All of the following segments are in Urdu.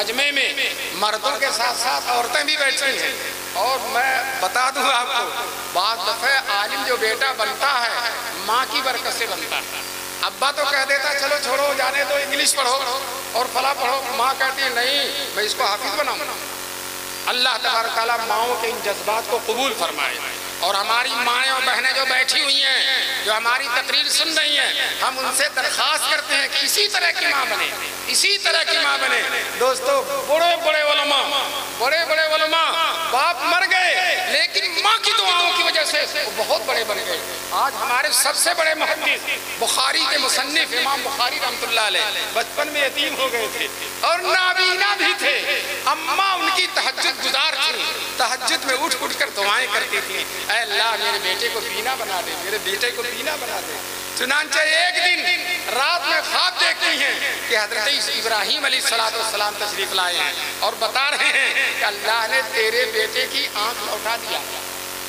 مجمع میں مردوں کے ساتھ ساتھ عورتیں بھی بیٹھی ہیں، اور میں بتا دوں آپ کو، بعض دفعہ عالم جو بیٹا بنتا ہے ماں کی برکت سے بنتا ہے۔ ابا تو کہہ دیتا چلو چھوڑو جانے دو، انگلش پڑھو اور فلاں پڑھو، ماں کہتی ہے نہیں میں اس کو حافظ بناؤں۔ اللہ تبارک تعالیٰ ماؤں کے ان جذبات کو قبول فرمائے، اور ہماری مائیں اور بہنیں جو بیٹھی ہوئی ہیں، جو ہماری تقریر سن رہی ہیں، ہم ان سے درخواست کرتے ہیں کہ اسی طرح کی ماں بنے، اسی طرح کی ماں بنے۔ دوستو، بڑے بڑے علماء باپ مر گئے لیکن ماں کی دعاؤں کی وجہ سے وہ بہت بڑے بن گئے۔ آج ہمارے سب سے بڑے محدث بخاری کے مصنف امام بخاری رحمۃ اللہ علیہ بچپن میں یتیم ہو گئے تھے اور نابینا بھی تھے۔ اماں ان کی تہجد گزار تھی، تہجد میں اٹھ کر دعائیں کرتی تھی، اے اللہ میرے بیٹے کو بینا بنا دے، میرے بیٹے کو بینا بنا دے۔ چنانچہ ایک دن رات میں خواب دیکھتی ہیں کہ حضرت ابراہیم علیہ السلام تشریف لائے ہیں اور بتا رہے ہیں کہ اللہ نے تیرے بیٹے کی آنکھ لوٹا دیا،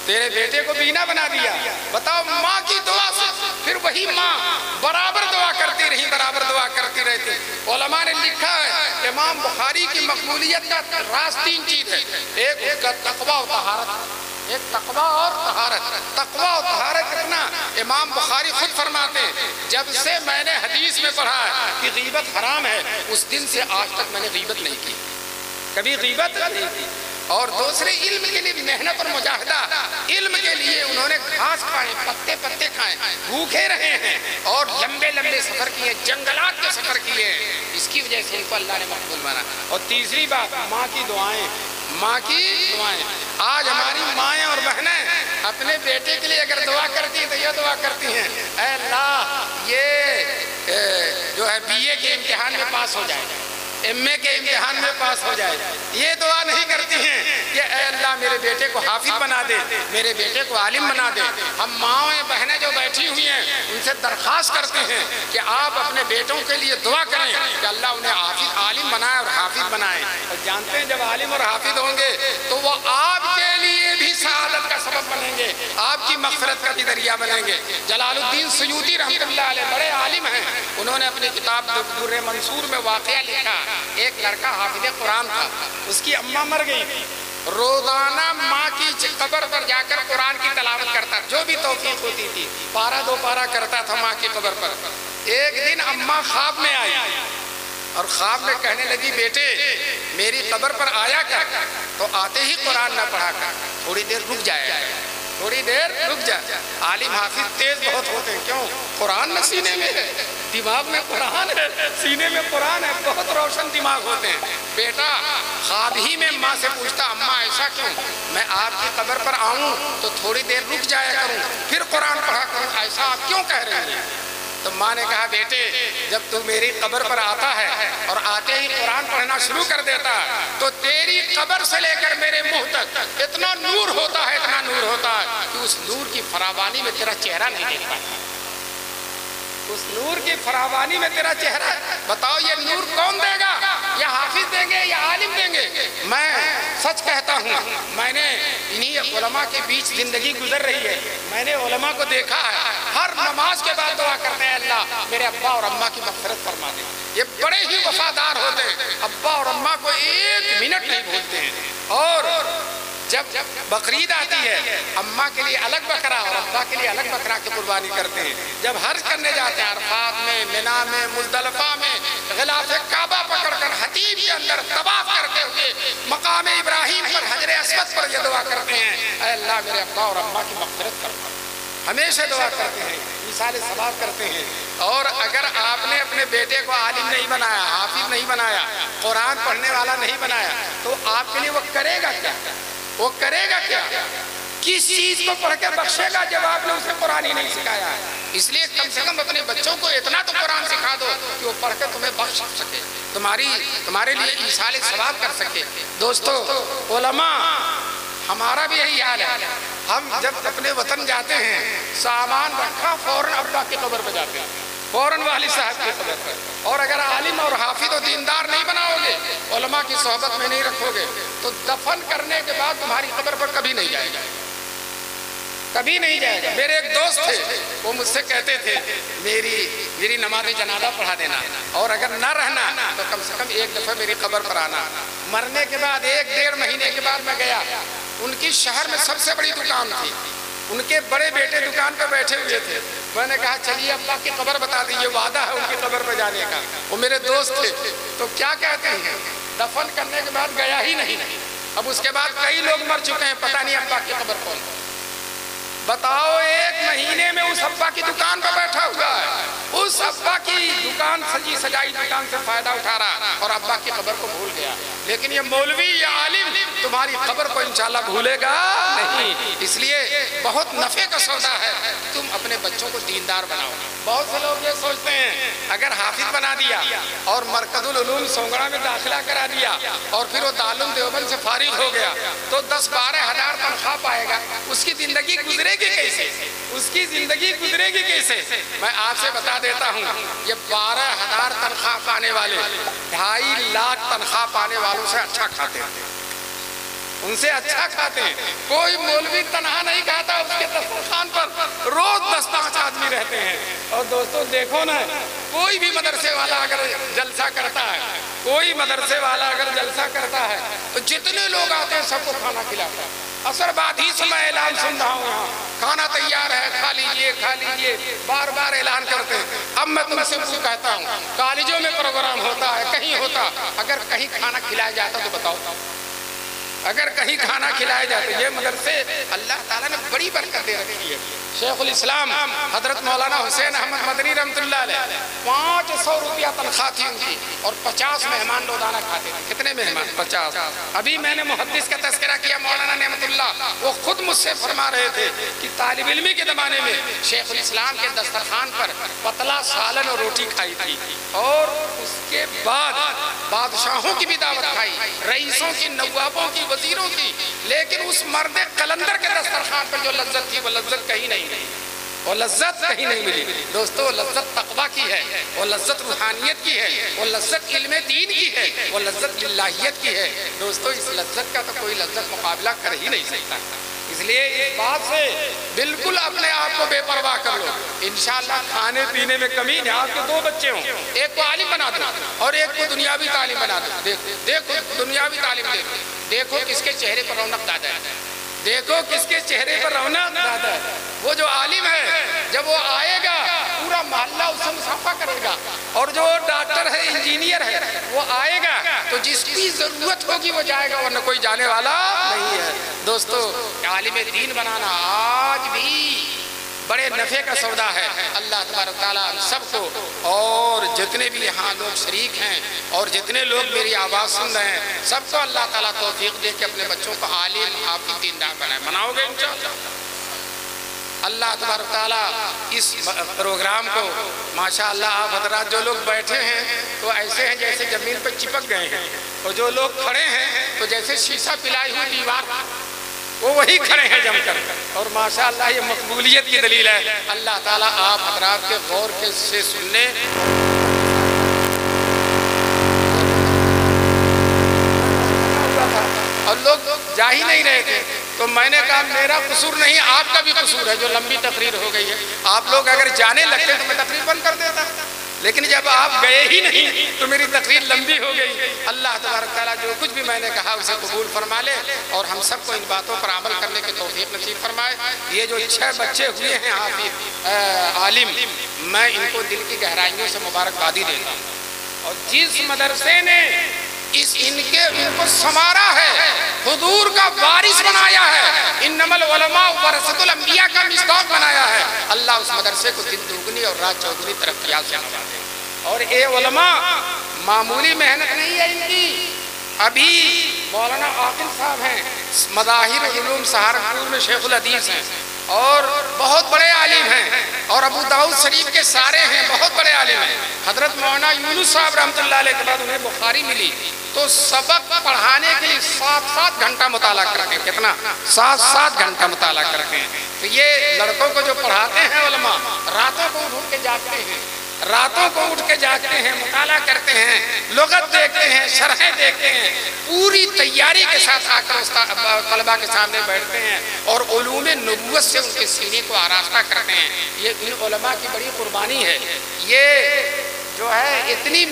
تیرے بیٹے کو بینا بنا دیا۔ بتاؤ، ماں کی دعا سے پھر وہی ماں برابر دعا کرتی رہی، برابر دعا کرتی رہتی۔ علماء نے لکھا ہے امام بخاری کی مقبولیت کا راز 3 چیز ہے، ایک اس کا تقویٰ و طہارت، ایک تقویٰ اور طہارت۔ تقویٰ و طہارت کتنا؟ امام بخاری خود فرماتے ہیں جب سے میں نے حدیث میں پڑھا ہے کہ غیبت حرام ہے، اس دن سے آج تک میں نے غیبت نہیں کی، کبھی غیبت نہیں کی۔ اور دوسرے علم کے لیے محنت اور مجاہدہ، علم کے لیے انہوں نے گھاس کھائے، پتے کھائے، بھوکے رہے ہیں اور لمبے سفر کیے، جنگلات کے سفر کیے، اس کی وجہ سے ان کو اللہ نے مقبول مانا۔ اور تیسری بات، ماں کی دعائیں، ماں کی دعائیں۔ آج ہماری مائیں اور بہنیں اپنے بیٹے کے لیے اگر دعا کرتی ہیں تو یہ دعا کرتی ہیں، اے اللہ یہ جو ہے BA کے امتحان میں پاس ہو جائے، MA کے امتحان میں پاس ہو جائے۔ یہ دعا نہیں کرتی ہیں کہ اے اللہ میرے بیٹے کو حافظ بنا دے، میرے بیٹے کو عالم بنا دے۔ ہم ماں بہنیں جو بیٹھی ہوئی ہیں ان سے درخواست کرتے ہیں کہ آپ اپنے بیٹوں کے لیے دعا کریں کہ اللہ انہیں حافظ عالم بنائے اور حافظ بنائے۔ اور جانتے ہیں جب عالم اور حافظ ہوں گے تو وہ آپ کے لیے بھی سعادت کا سبب بنیں گے، آپ کی مغفرت کا بھی ذریعہ بنیں گے۔ جلال الدین سیوطی رحمۃ اللہ علیہ بڑے عالم ہیں، انہوں نے اپنی کتاب در منصور میں واقعہ لکھا، ایک لڑکا حافظ قرآن تھا، اس کی اماں مر گئی تھی، روزانہ ماں کی قبر پر جا کر قرآن کی تلاوت کرتا، جو بھی توفیق ہوتی تھی، پارہ 2 پارہ کرتا تھا ماں کی قبر پر۔ ایک دن اماں خواب میں آئی اور خواب میں کہنے لگی، بیٹے میری قبر پر آیا کر، تو آتے ہی قرآن نہ پڑھا کر، تھوڑی دیر رک جائے، تھوڑی دیر رک جائے۔ عالم حافظ تیز بہت ہوتے ہیں، کیوں؟ قرآن میں سینے میں ہے، دماغ میں قرآن ہے، سینے میں قرآن ہے، بہت روشن دماغ ہوتے ہیں۔ بیٹا خواب ہی میں ماں سے پوچھتا، اماں ایسا کیوں؟ میں آپ کی قبر پر آؤں تو تھوڑی دیر رک جایا کروں، پھر قرآن پڑھا کروں، ایسا آپ کیوں کہہ رہے ہیں؟ تو ماں نے کہا، بیٹے جب تو میری قبر پر آتا ہے اور آتے ہی قرآن پڑھنا شروع کر دیتا تو تیری قبر سے لے کر میرے منہ تک اتنا نور ہوتا ہے، اتنا نور ہوتا ہے کہ اس نور کی فراوانی میں تیرا چہرہ نہیں دیکھ پاتا، اس نور کی فراوانی میں تیرا چہرہ ہے۔ بتاؤ یہ نور کون دے گا؟ یا حافظ دیں گے یا عالم دیں گے؟ میں سچ کہتا ہوں، میں نے انہی علماء کے بیچ زندگی گزر رہی ہے، میں نے علماء کو دیکھا ہے ہر نماز کے بعد دعا کرتے ہیں، اللہ میرے ابا اور اماں کی مغفرت فرما دے۔ یہ بڑے ہی وفادار ہوتے ہیں، ابا اور اماں کو 1 منٹ نہیں بھولتے ہیں۔ اور جب بقرعید آتی ہے، اماں کے لیے الگ بکرا اور ابا کے لیے الگ بکرا کی قربانی کرتے ہیں۔ جب حج کرنے جاتے ہیں، عرفات میں، منی میں، مزدلفہ میں، غلاف کعبہ پکڑ کر حتیم کے اندر طواف کرتے ہوئے مقام ابراہیم پر، حجر اسود پر یہ دعا کرتے ہیں، اے اللہ میرے ابا اور اماں کی مغفرت فرما۔ ہمیشہ دعا کرتے ہیں، مثال ثواب کرتے ہیں۔ اور اگر آپ نے اپنے بیٹے کو عالم نہیں بنایا، حافظ نہیں بنایا، قرآن پڑھنے والا نہیں بنایا، تو آپ کے لیے وہ کرے گا کیا؟ وہ کرے گا کیا؟ کس چیز کو پڑھ کے بخشے گا جب آپ نے اسے قرآن ہی نہیں سکھایا ہے؟ اس لیے کم سے کم اپنے بچوں کو اتنا تو قرآن سکھا دو کہ وہ پڑھ کے تمہیں بخش سکے، تمہارے لیے ایصال ثواب کر سکے۔ دوستو، علماء ہمارا بھی یہی حال ہے، ہم جب اپنے وطن جاتے ہیں، سامان رکھا فوراً ابا کی قبر پہ جاتے ہیں، فوراً والد صاحب کی قبر پر۔ اور اگر عالم اور حافظ و دیندار نہیں بناؤ گے، علماء کی صحبت میں نہیں رکھو گے، تو دفن کرنے کے بعد تمہاری قبر پر کبھی نہیں جائے گا۔ کبھی نہیں جائے گا۔ میرے ایک دوست تھے، وہ مجھ سے کہتے تھے میری نماز جنازہ پڑھا دینا، اور اگر نہ رہنا تو کم سے کم ایک دفعہ میری قبر پر آنا۔ مرنے کے بعد 1-1.5 مہینے کے بعد میں گیا، ان کی شہر میں سب سے بڑی دکان تھی، ان کے بڑے بیٹے دکان پہ بیٹھے ہوئے تھے۔ میں نے کہا چلیے ابا کی قبر بتا دیجیے، وعدہ ہے ان کی قبر پہ جانے کا۔ وہ میرے دوست تھے، تو کیا کہتے ہیں، دفن کرنے کے بعد گیا ہی نہیں۔ اب اس کے بعد کئی لوگ مر چکے ہیں، پتہ نہیں ابا کی قبر کون ہے۔ بتاؤ 1 مہینے میں اس ابا کی دکان پہ بیٹھا ہوا ہے، اس ابا کی دکان سجی سجائی دکان سے فائدہ اٹھا رہا، اور ابا کی قبر کو بھول گیا۔ لیکن یہ مولوی یا عالم تمہاری قبر کو انشاءاللہ بھولے گا نہیں۔ اس لیے بہت نفع کا سودا ہے، تم اپنے بچوں کو دیندار بناؤ۔ بہت سے لوگ یہ سوچتے ہیں اگر حافظ بنا دیا اور مرکز العلوم سونگڑا میں داخلہ کرا دیا اور پھر وہ دارالعلوم دیوبند سے فارغ ہو گیا تو 10-12 ہزار تنخواہ پائے گا، اس کی زندگی گزرے گی کیسے؟ اس کی زندگی گزرے گی کیسے؟ میں آپ سے بتا دیتا ہوں، یہ 12,000 تنخواہ پانے والے 2.5 لاکھ تنخواہ پانے والوں سے اچھا کھاتے ہیں، ان سے اچھا کھاتے ہیں۔ کوئی مولوی تنہا نہیں کھاتا، اس کے دسترخوان پر روز 10-5 آدمی رہتے ہیں۔ اور دوستو دیکھو نا، کوئی بھی مدرسے والا اگر جلسہ کرتا ہے، کوئی مدرسے والا اگر جلسہ کرتا ہے تو جتنے لوگ آتے ہیں سب کو کھانا کھلاتا ہے۔ اثر بعد ہی سے میں اعلان سن رہا ہوں، یہاں کھانا تیار ہے، کھا لیجئے کھا لیجئے، بار بار اعلان کرتے ہیں۔ اب میں تم سے کہتا ہوں، کالجوں میں پروگرام ہوتا ہے، کہیں ہوتا، اگر کہیں کھانا کھلایا جاتا تو بتاؤ، اگر کہیں کھانا کھلائے جاتے۔ یہ مدرسے اللہ تعالیٰ نے بڑی برکت دے رکھی ہے۔ شیخ الاسلام حضرت مولانا حسین احمد مدنی رحمۃ اللہ علیہ 500 روپیہ تنخواہ تھی ان کی، اور 50 مہمان روزانہ کھاتے تھے۔ کتنے مہمان؟ 50۔ ابھی میں نے محدث کا تذکرہ کیا مولانا نعمت اللہ، وہ خود مجھ سے فرما رہے تھے کہ طالب علمی کے زمانے میں شیخ الاسلام کے دسترخوان پر پتلا سالن اور روٹی کھائی تھی، اور اس کے بعد بادشاہوں کی بھی دعوت کھائی، رئیسوں کی، نوابوں کی، وزیروں کی، لیکن اس مرد قلندر کے دسترخوان پر جو لذت تھی وہ لذت کہیں نہیں ملی، وہ لذت کہیں نہیں ملی۔ دوستو لذت تقویٰ کی ہے، وہ لذت روحانیت کی ہے، وہ لذت علم دین کی ہے، وہ لذت للہیت کی ہے۔ دوستو اس لذت کا تو کوئی لذت مقابلہ کر ہی نہیں سکتا۔ اس لیے اس بات سے بالکل اپنے آپ کو بے پرواہ کر لو، انشاءاللہ کھانے پینے میں کمی نہیں۔ آپ کے 2 بچے ہوں، ایک کو عالم بنا دو اور ایک کو دنیاوی تعلیم بنا دو۔ دیکھو دنیاوی تعلیم دیکھو کس کے چہرے پر رونق زیادہ ہے، دیکھو کس کے چہرے پر رونق زیادہ ہے۔ وہ جو عالم ہے جب وہ آئے گا پورا محلہ اس سے مصافحہ کرے گا، اور جو ڈاکٹر ہے، انجینئر ہے، وہ آئے گا تو جس کی ضرورت ہوگی وہ جائے گا، ورنہ کوئی جانے والا نہیں ہے۔ دوستو عالم دین بنانا آج بھی بڑے نفع کا سودا ہے۔ اللہ تبارک تعالیٰ ہم سب کو، اور جتنے بھی یہاں لوگ شریک ہیں اور جتنے لوگ میری آواز سن رہے ہیں، سب کو اللہ تعالیٰ توفیق دے کہ اپنے بچوں کو عالم حافظ دیندار بنائے۔ بناؤ گے انشاءاللہ؟ اللہ تبارک تعالیٰ اس پروگرام کو ماشاءاللہ آپ حضرات جو لوگ بیٹھے ہیں تو ایسے ہیں جیسے زمین پہ چپک گئے ہیں، اور جو لوگ کھڑے ہیں تو جیسے شیشہ پلائی ہوئی دیوار، وہ وہی کھڑے ہیں جم کر، اور ماشاءاللہ یہ مقبولیت کی دلیل ہے۔ اللہ تعالیٰ آپ حضرات کے غور سے سننے اور لوگ جا ہی نہیں رہے تھے، تو میں نے کہا میرا قصور نہیں، آپ کا بھی قصور ہے جو لمبی تقریر ہو گئی ہے۔ آپ لوگ اگر جانے لگتے تو میں تقریر بند کر دیتا، لیکن جب آپ گئے ہی نہیں تو میری تقریر لمبی ہو گئی۔ اللہ تبارک تعالیٰ جو کچھ بھی میں نے کہا اسے قبول فرما لے، اور ہم سب کو ان باتوں پر عمل کرنے کی توفیق نصیب فرمائے۔ یہ جو 6 بچے ہوئے ہیں حافظ عالم، میں ان کو دل کی گہرائیوں سے مبارکبادی دیتا ہوں، اور جس مدرسے نے ان کو سنوارا ہے، حضور کا وارث بنایا ہے، انما العلماء ورثۃ الانبیاء کا مصداق بنایا ہے، اللہ اس مدرسے کو دن دوگنی اور رات چوگنی ترقیات سے نوازے۔ اور اے علماء، معمولی محنت نہیں ہے ان کی۔ ابھی مولانا عاقل صاحب ہیں، مظاہر علوم سہارنپور میں شیخ الحدیث ہیں، اور بہت بڑے عالم ہیں، اور ابو داؤد شریف کے سارے ہیں، بہت بڑے عالم ہیں۔ حضرت مولانا یونس صاحب رحمۃ اللہ علیہ کے بعد انہیں بخاری ملی، تو سبق پڑھانے کے لیے 7-7 گھنٹہ مطالعہ کرتے ہیں۔ کتنا؟ 7-7 گھنٹہ مطالعہ کرتے ہیں۔ تو یہ لڑکوں کو جو پڑھاتے ہیں علماء، راتوں کو اٹھ کے جاگتے ہیں، راتوں کو اٹھ کے جاگتے ہیں، مطالعہ کرتے ہیں، لغت دیکھتے ہیں، شرحیں دیکھتے ہیں، پوری تیاری کے ساتھ آ کر طلباء کے سامنے بیٹھتے ہیں اور علوم نبوت سے ان کے سینے کو آراستہ کرتے ہیں۔ یہ ان علماء کی بڑی قربانی ہے۔ یہ جو ہے اتنی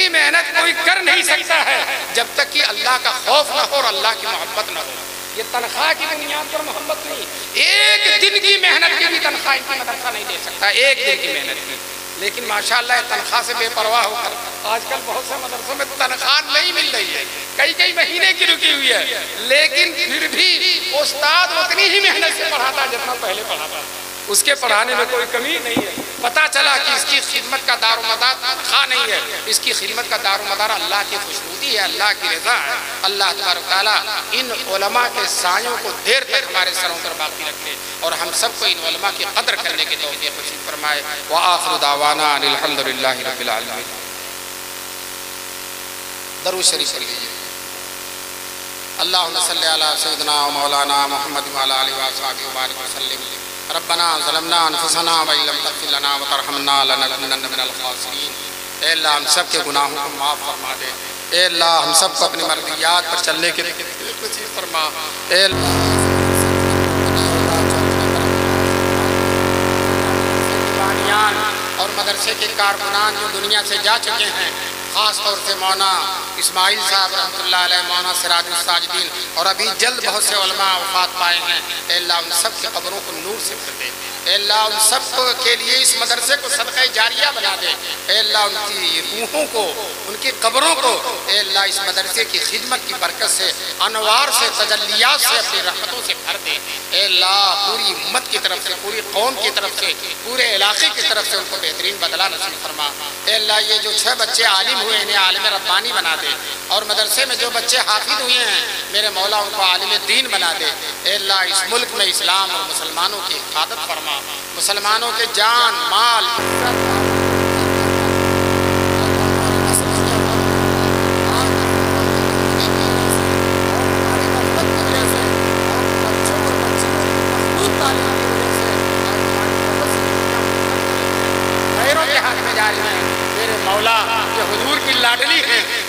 محنت کوئی کر نہیں سکتا ہے جب تک کہ اللہ کا خوف نہ ہو اور اللہ کی محبت نہ ہو۔ یہ تنخواہ کی بنیاد پر محبت نہیں، ایک دن کی محنت کی بھی تنخواہ ان کی مدرسہ نہیں دے سکتا، ایک دن کی محنت کی۔ لیکن ماشاءاللہ تنخواہ سے بے پرواہ ہو کر آج کل بہت سے مدرسوں میں تنخواہ نہیں مل رہی ہے، کئی مہینے کی رکی ہوئی ہے، لیکن پھر بھی استاد اتنی ہی محنت سے پڑھاتا جتنا پہلے پڑھاتا، اس کے پڑھانے میں کوئی کمی نہیں ہے۔ پتا چلا کہ اس کی خدمت کا دار و مدار تنخواہ نہیں ہے، اس کی خدمت کا دار و مدار اللہ کی خوشنودی ہے، اللہ کی رضا ہے۔ اللہ تبارک تعالیٰ ان علماء کے سایوں کو دیر تک ہمارے سروں پر باقی رکھے اور ہم سب کو ان علماء کی قدر کرنے کی توفیق نصیب فرمائے۔ وآخر دعوانا ان الحمدللہ رب العالمین۔ درود شریف پڑھ لیجیے۔ اللہم صلی علی سیدنا و مولانا محمد وعلی آلہ وصحبہ وبارک وسلم۔ ربنا ظلمنا انفسنا وإن لم تغفر لنا وترحمنا لنكونن من الخاسرین۔ اے اللہ ہم سب کے گناہوں کو معاف فرما دے، اے اللہ ہم سب کو اپنی مرضیات پر چلنے کے نصیب فرما، اے اللہ اور مدرسے کے کارکنان جو دنیا سے جا چکے ہیں، خاص طور سے مولانا اسماعیل صاحب رحمۃ اللہ علیہ، مولانا سراج الساجدین، اور ابھی جلد بہت سے علماء وفات پائے ہیں، اے اللہ ان سب کی قبروں کو نور سے بھر دے، اے اللہ ان سب کے لیے اس مدرسے کو صدقہ جاریہ بنا دے، اے اللہ ان کی روحوں کو، ان کی قبروں کو، اے اللہ اس مدرسے کی خدمت کی برکت سے، انوار سے، تجلیات سے، اپنی رحمتوں سے بھر دے، اے اللہ پوری امت کی طرف سے، پوری قوم کی طرف سے، پورے علاقے کی طرف سے ان کو بہترین بدلہ نصیب فرما۔ اے اللہ یہ جو 6 بچے عالم ہوئے انہیں عالم ربانی بنا دے، اور مدرسے میں جو بچے حافظ ہوئے ہیں میرے مولا ان کو عالم دین بنا دے۔ اے اللہ اس ملک میں اسلام اور مسلمانوں کی حفاظت فرما، مسلمانوں کے جان مال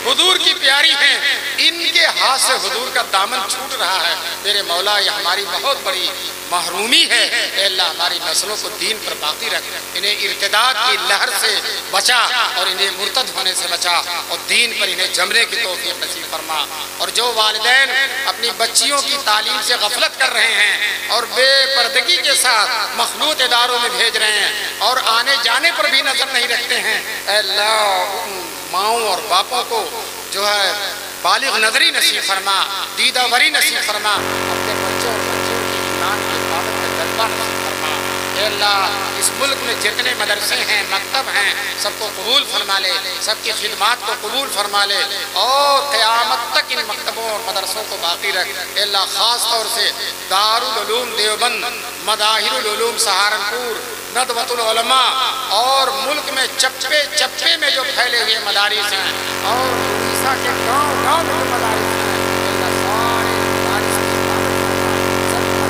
حضور کی پیاری ہیں، ان کے ہاتھ سے حضور کا دامن چھوٹ رہا ہے۔ میرے مولا یہ ہماری بہت بڑی محرومی ہے، اے اللہ ہماری نسلوں کو دین پر باقی رکھ، انہیں ارتداد کی لہر سے بچا اور انہیں مرتد ہونے سے بچا، اور دین پر انہیں جمنے کی توفیق نصیب فرما۔ اور جو والدین اپنی بچیوں کی تعلیم سے غفلت کر رہے ہیں اور بے پردگی کے ساتھ مخلوط اداروں میں بھیج رہے ہیں اور آنے جانے پر بھی نظر نہیں رکھتے ہیں، اے اللہ ماؤں اور باپوں کو جو ہے بالغ نظری نصیب فرما، دیدہ وری نصیب فرما، اپنے بچوں اور بچوں کی ایمان کی حفاظت کا جذبہ نصیب فرما۔ اے اللہ اس ملک میں جتنے مدرسے ہیں، مکتب ہیں، سب کو قبول فرما لے، سب کی خدمات کو قبول فرما لے، اور قیامت تک ان مکتبوں اور مدرسوں کو باقی رکھ۔ اے اللہ خاص طور سے دارالعلوم دیوبند، مظاہر العلوم سہارنپور، ندوۃ العلماء، اور ملک میں چپے چپے میں جو پھیلے ہوئے مدارس ہیں، اور اڑیسہ کے گاؤں گاؤں میں جو مدارس ہیں، اللہ سارے مدارس کی حفاظت فرما، سب کی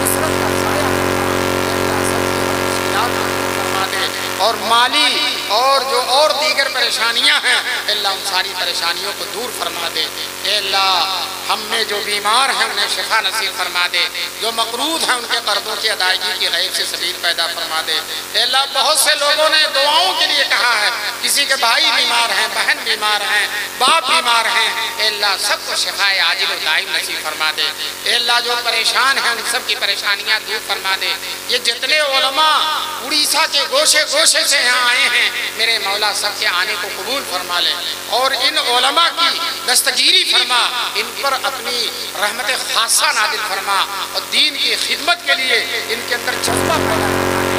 نصرت کا سایہ فرما، اللہ سب کی مشکلات کو دور فرما دے، اور مالی اور دیگر پریشانیاں ہیں اللہ ان ساری پریشانیوں کو دور فرما دے۔ اے اللہ ہم میں جو بیمار ہیں انہیں شفا نصیب فرما دے، جو مقروض ہیں ان کے قرضوں کی ادائیگی کی غیب سے سبیل پیدا فرما دے۔ اے اللہ بہت سے لوگوں نے دعاؤں کے لیے کہا ہے، کسی کے بھائی بیمار ہیں، بہن بیمار ہیں، باپ بیمار ہیں، اے اللہ سب کو شفائے عاجل و دائم نصیب فرما دے۔ اے اللہ جو پریشان ہیں ان سب کی پریشانیاں دور فرما دے۔ یہ جتنے علماء اڑیسہ کے گوشے گوشے سے یہاں آئے ہیں میرے مولا سب کے آنے کو قبول فرما لے، اور ان علماء کی دستگیری فرما، ان پر اپنی رحمت خاصہ نازل فرما، اور دین کی خدمت کے لیے ان کے اندر جذبہ پیدا فرما۔